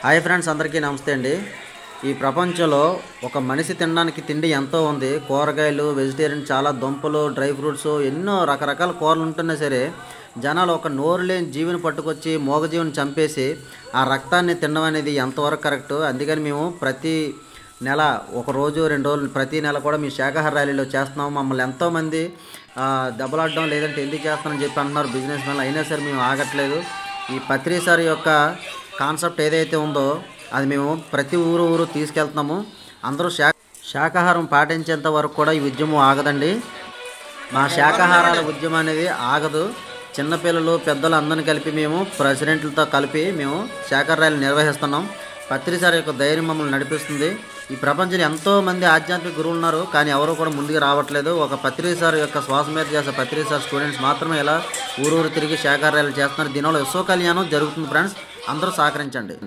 Hi friends, అందరికీ నమస్తే అండి. ఈ ప్రపంచంలో ఒక మనిషి తినడానికి తిండి ఎంతో ఉంది. కూరగాయలు, వెజిటేరియన్, చాలా దుంపలు, డ్రై ఫ్రూట్స్, ఎన్నో రకరకాల కూరలు ఉంటున్నా సరే జనాలు ఒక నోరు లేని జీవిని పట్టుకొచ్చి మూగజీవిని చంపేసి ఆ రక్తాన్ని తినడం అనేది ఎంతవరకు కరెక్టు. అందుకని మేము ప్రతి నెల ఒక రోజు 2 రోజులు ప్రతి నెల కూడా మీ శాకాహార ర్యాలీలో చేస్తున్నాము. మమ్మల్ని ఎంతోమంది దెబ్బలాడడం లేదంటే ఎందుకు చేస్తానని చెప్పి అంటున్నారు బిజినెస్ మ్యాన్లు. అయినా సరే మేము ఆగట్లేదు. ఈ పత్రి సార్ యొక్క కాన్సెప్ట్ ఏదైతే ఉందో అది మేము ప్రతి ఊరు తీసుకెళ్తున్నాము. అందరూ శాకాహారం పాటించేంత వరకు కూడా ఈ ఉద్యమం ఆగదండి. మా శాకాహారాల ఉద్యమం అనేది ఆగదు. చిన్నపిల్లలు, పెద్దలు అందరిని కలిపి మేము ప్రెసిడెంట్లతో కలిపి మేము శాకాహార ర్యాలీ నిర్వహిస్తున్నాం. పత్రి సార్ యొక్క ధైర్యం మమ్మల్ని నడిపిస్తుంది. ఈ ప్రపంచంలో ఎంతోమంది ఆధ్యాత్మిక గురువులు ఉన్నారు, కానీ ఎవరు కూడా ముందుకు రావట్లేదు. ఒక పత్రి సార్ యొక్క శ్వాస మీద చేసే పత్రి సార్ స్టూడెంట్స్ మాత్రమే ఇలా ఊరు తిరిగి శాకాహార ర్యాలీ చేస్తున్నారు. దీనివల్ల విశ్వ కళ్యాణం జరుగుతుంది. ఫ్రెండ్స్, అందరూ సహకరించండి.